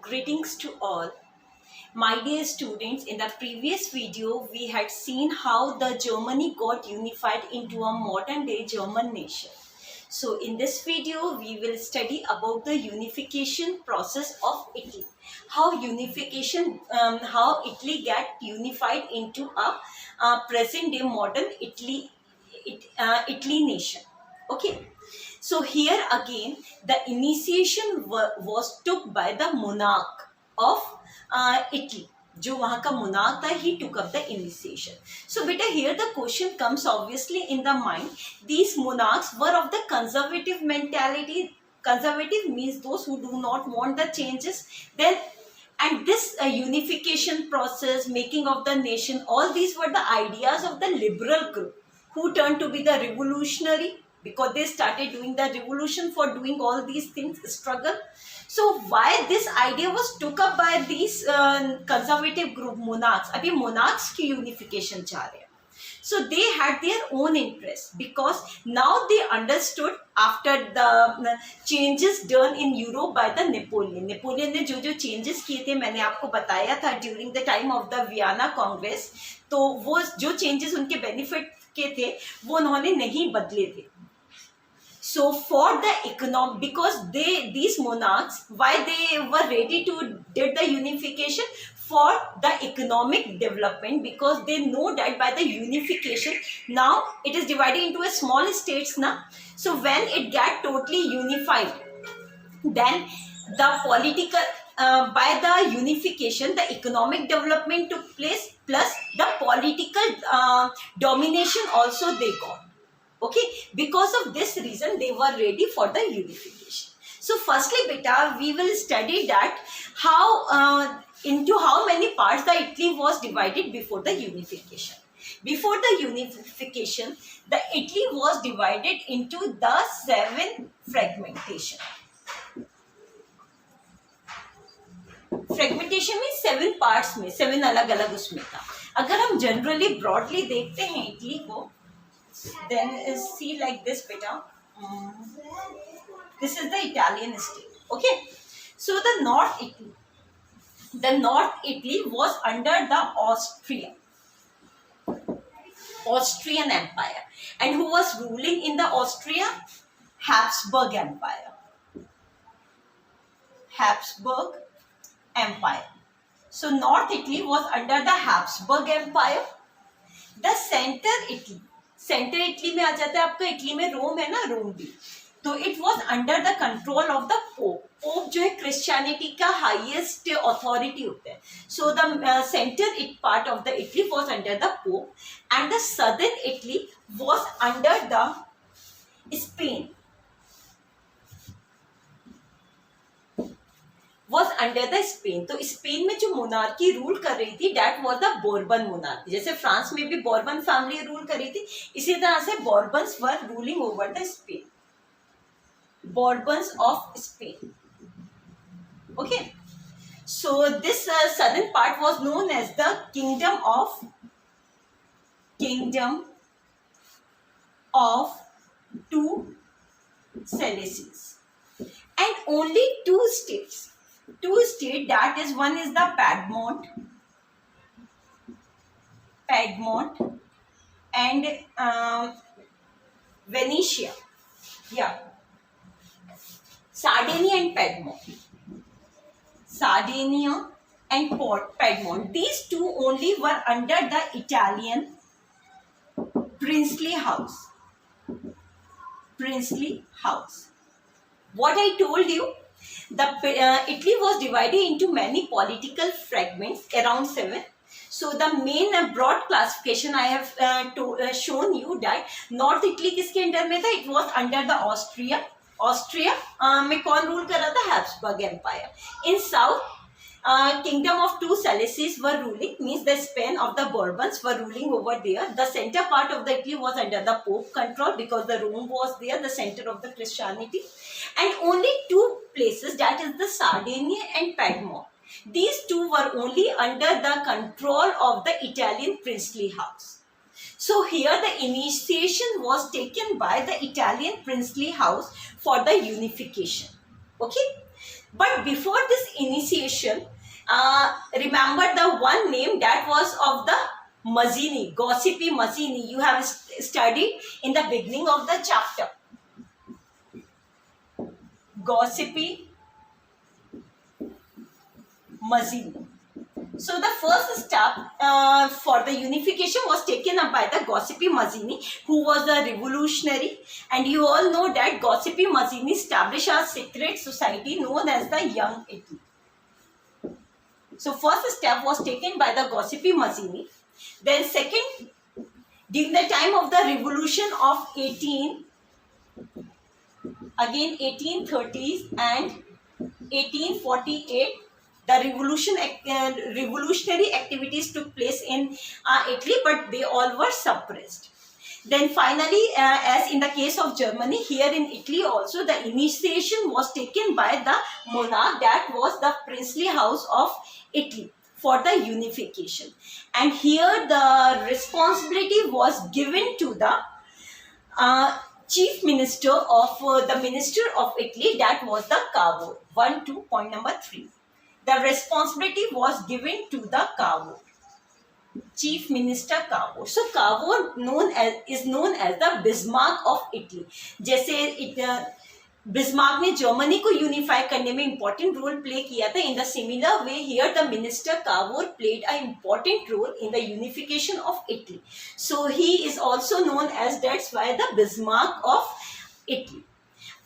Greetings to all. My dear students, in the previous video, we had seen how the Germany got unified into a modern day German nation. So in this video, we will study about the unification process of Italy. How Italy got unified into a present day modern Italy nation. Okay. So here again, the initiation was took by the monarch of Italy. जो वहाँ का monarch था, he took up the initiation. So beta, here the question comes obviously in the mind. These monarchs were of the conservative mentality. Conservative means those who do not want the changes. Then and this unification process, making of the nation, all these were the ideas of the liberal group who turned to be the revolutionary, because they started doing the revolution for doing all these things, struggle. So why this idea was took up by these conservative group monarchs? अभी monarchs की unification चाह रहे हैं. So they had their own interest, because now they understood after the changes done in Europe by the Napoleon. Napoleon ने जो changes किए थे, मैंने आपको बताया था during the time of the Vienna Congress. तो वो जो changes उनके benefit के थे, वो उन्होंने नहीं बदले थे. So for the economic, because these monarchs, why they were ready to did the unification? For the economic development, because they know that by the unification, now it is divided into a small states now. So when it got totally unified, then the political by the unification, the economic development took place, plus the political domination also they got. Okay, because of this reason they were ready for the unification. So firstly beta, we will study that how into how many parts the Italy was divided before the unification. Before the unification, the Italy was divided into the 7 fragmentation. Fragmentation means 7 parts में 7 अलग अलग उसमें था. अगर हम generally broadly देखते हैं Italy को, then see like this beta. This is the Italian state. Okay, so the North Italy was under the Austrian Empire, and who was ruling in the Austria? Habsburg Empire. Habsburg Empire. So North Italy was under the Habsburg Empire. The Center Italy में आ जाता है आपका. Italy में रोम है ना, रोम भी. तो it was under the control of the pope. Pope जो है क्रिश्चियनिटी का हाईएस्ट अथॉरिटी होता है. So the centre part of the Italy was under the pope, and the southern Italy was under the Spain. was under the Spain. तो Spain में जो monarchy rule कर रही थी, that was the Bourbon monarchy. जैसे France में भी Bourbon family rule कर रही थी, इसी तरह से Bourbons were ruling over the Spain. Bourbons of Spain. Okay, so this southern part was known as the kingdom of two Salices, and only two states, that is, one is the Piedmont and Venetia. Yeah, Sardinia and Piedmont. These two only were under the Italian princely house. What I told you, Italy was divided into many political fragments, around 7. So the main broad classification I have shown you that North Italy किसके under में था? It was under the Austria में कौन rule कर रहा था? Habsburg Empire. In South, kingdom of two Salices were ruling, means the Spain of the Bourbons were ruling over there. The center part of the Italy was under the Pope control, because the Rome was there, the center of the Christianity. And only two places, that is the Sardinia and Piedmont. These two were only under the control of the Italian princely house. So here the initiation was taken by the Italian princely house for the unification. Okay. But before this initiation, remember the one name that was of the Mazzini, Giuseppe Mazzini. You have studied in the beginning of the chapter. Giuseppe Mazzini. So the first step for the unification was taken up by the Giuseppe Mazzini, who was a revolutionary, and you all know that Giuseppe Mazzini established a secret society known as the Young Italy. So first step was taken by the Giuseppe Mazzini. Then second, during the time of the revolution of 1830s and 1848, the revolutionary activities took place in Italy, but they all were suppressed. Then finally, as in the case of Germany, here in Italy also, the initiation was taken by the monarch, that was the princely house of Italy, for the unification. And here the responsibility was given to the chief minister of the minister of Italy, that was the Cavour. point number 3. The responsibility was given to the Cavour, chief minister Cavour. So Cavour is known as the Bismarck of Italy. जैसे Bismarck ने Germany को unify करने में important role play किया था, in the similar way here the minister Cavour played a important role in the unification of Italy. So he is also known as, that's why the Bismarck of Italy.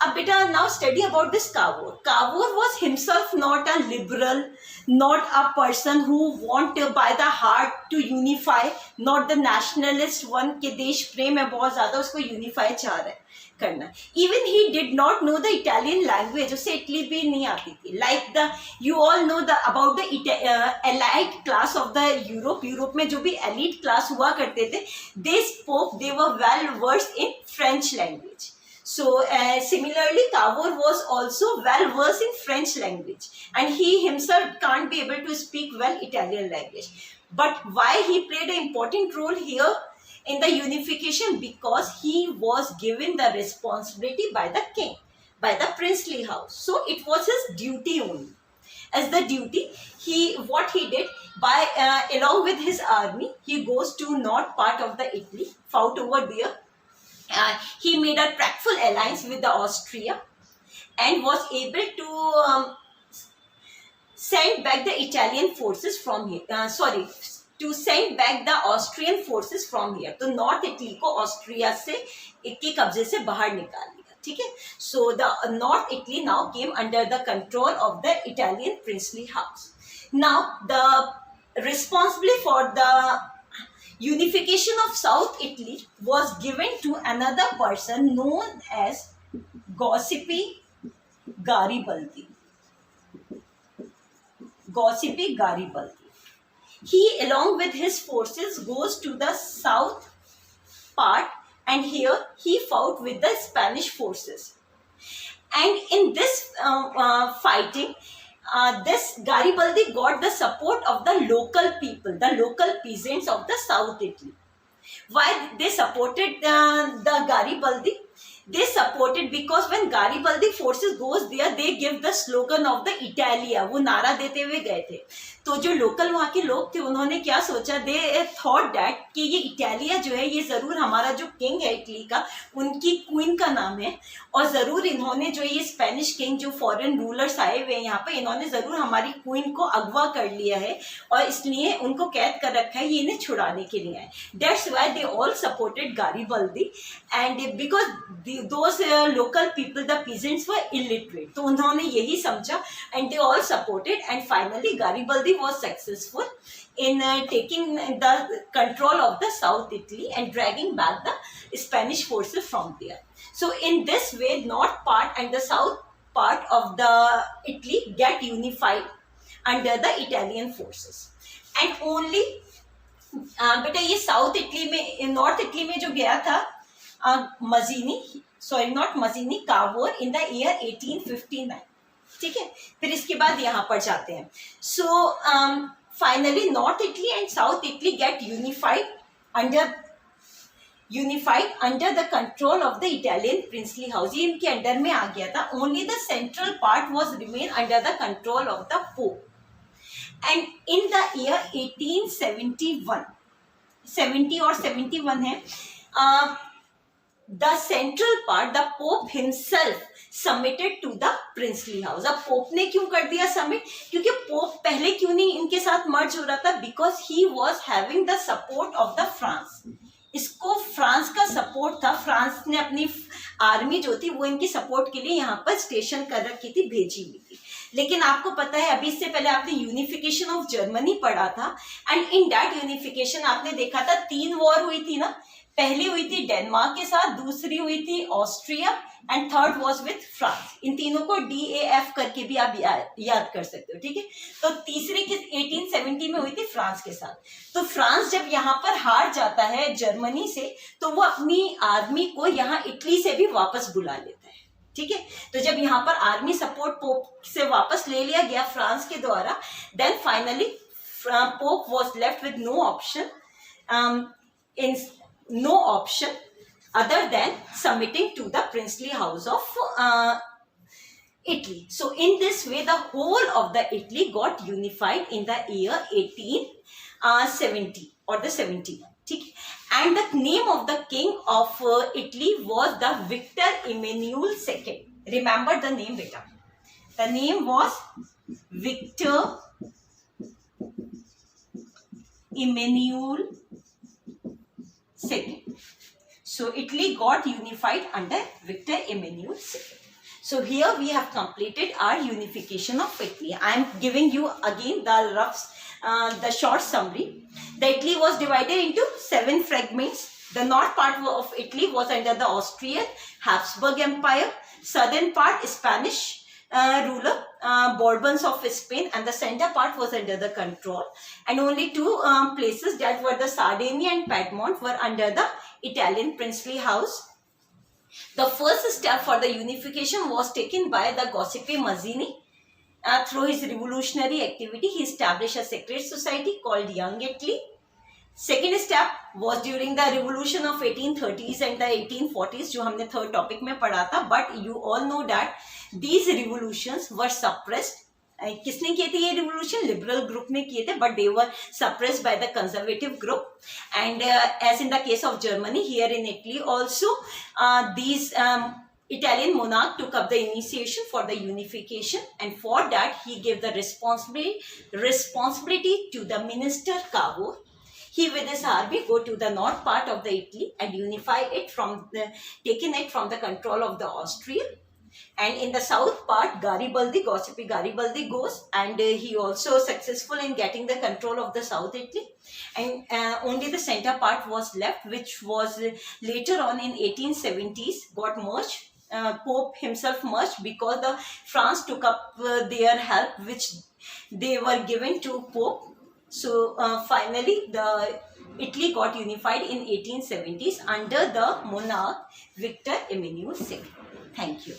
अब बेटा, now study about this Cavour. Cavour was himself not a liberal, not a person who want by the heart to unify, not the nationalist one के देश प्रेम है बहुत ज़्यादा, उसको unify चाह रहा है करना. Even he did not know the Italian language, उसे इटली भी नहीं आती थी. Like the, you all know the about the elite class of the Europe. Europe में जो भी elite class हुआ करते थे, they were well versed in French language. So similarly, Cavour was also well versed in French language, and he himself can't be able to speak well Italian language. But why he played an important role here in the unification? Because he was given the responsibility by the king, by the princely house. So it was his duty only. As the duty, what he did, by along with his army, he goes to north part of the Italy, fought over there. He made a tractful alliance with the Austria and was able to send back the Italian forces from here. To send back the Austrian forces from here. तो north Italy को Austria से के कब्जे से बाहर निकाल दिया. ठीक है. So the North Italy now came under the control of the Italian princely house. Now the responsibility for the unification of South Italy was given to another person known as Giuseppe Garibaldi. Giuseppe Garibaldi. He, along with his forces, goes to the south part, and here he fought with the Spanish forces. And in this fighting, this Garibaldi got the support of the local people, the local peasants of the South Italy. Why they supported the Garibaldi? They supported because when Garibaldi forces goes there, they give the slogan of the Italia. वो नारा देते हुए गए थे. तो जो local वहाँ के लोग थे, उन्होंने क्या सोचा, दे थॉट दैट कि ये इटालिया जो है, ये ज़रूर हमारा जो किंग है इटली का, उनकी क्वीन का नाम है, और ज़रूर इन्होंने जो ये स्पेनिश किंग जो फॉरेन रूलर्स आए हुए हैं यहाँ पे, इन्होंने ज़रूर हमारी क्वीन को अगवा कर लिया है और इसलिए उनको कैद कर रखा है, ये इन्हें छुड़ाने के लिए आए. That's why they all supported Garibaldi. And because those local people, the peasants were illiterate, तो उन्होंने यही समझा and they all supported. And finally Garibaldi was successful in taking the control of the South Italy and dragging back the Spanish forces from there. So in this way, north part and the south part of the Italy get unified under the Italian forces. And only बेटा ये south Italy में, north Italy में जो गया था Mazzini, sorry not Mazzini, Cavour in the year 1859. ठीक है. फिर इसके बाद यहाँ पर जाते हैं. So finally north Italy and south Italy get unified under unified under the control of the Italian princely house, ये इनके अंडर में आ गया था. Only the central part was remain under the control of the pope. And in the year 1871, 70 और 71 है, the central part the pope himself submitted to the princely house. अब pope ने क्यों कर दिया सबमिट? क्योंकि पोप पहले क्यों नहीं इनके साथ मर्ज हो रहा था? Because he was having the support of the France. इसको फ्रांस का सपोर्ट था. फ्रांस ने अपनी आर्मी जो थी वो इनकी सपोर्ट के लिए यहाँ पर स्टेशन कर रखी थी, भेजी हुई थी. लेकिन आपको पता है अभी इससे पहले आपने यूनिफिकेशन ऑफ जर्मनी पढ़ा था, एंड इन दैट यूनिफिकेशन आपने देखा था 3 वॉर हुई थी ना. पहली हुई थी डेनमार्क के साथ, दूसरी हुई थी Austria, and third was with France. इन तीनों को DAF करके भी आप याद कर सकते हो, ठीक है. तो तीसरी किस 1870 में हुई थी फ्रांस के साथ. तो फ्रांस जब यहाँ पर हार जाता है जर्मनी से, तो वो अपनी आर्मी को यहाँ इटली से भी वापस बुला लेता है, ठीक है. तो जब यहाँ पर आर्मी सपोर्ट पोप से वापस ले लिया गया फ्रांस के द्वारा, then finally pope was left with no option other than submitting to the princely house of Italy. So in this way the whole of the Italy got unified in the year 1870 or the 70. ठीक. And the name of the king of Italy was the Victor Emmanuel II. Remember the name beta. The name was Victor Emmanuel II. So Italy got unified under Victor Emmanuel II. So here we have completed our unification of Italy. I am giving you again the short summary. The Italy was divided into 7 fragments. The north part of Italy was under the Austrian Habsburg Empire. Southern part Spanish ruler, Bourbons of Spain, and the center part was under the control. And only 2 places, that were the Sardinia and Piedmont, were under the Italian princely house. The first step for the unification was taken by the Giuseppe Mazzini. Through his revolutionary activity, he established a secret society called Young Italy. Second step was during the revolution of 1830s and the 1840s, जो हमने third topic में पढ़ा था. But you all know that these revolutions were suppressed. किसने किए थे ये revolution? Liberal group ने किए थे, but they were suppressed by the conservative group. And as in the case of Germany, here in Italy also these Italian monarch took up the initiation for the unification, and for that he gave the responsibility to the minister Cavour. He with his army go to the north part of the Italy and unify it taking it from the control of the Austrian. And in the south part, Giuseppe Garibaldi goes, and he also successful in getting the control of the South Italy. And only the center part was left, which was later on in 1870s got merged. Pope himself merged because the France took up their help, which they were given to Pope. So finally, the Italy got unified in 1870s under the monarch Victor Emmanuel II. Thank you.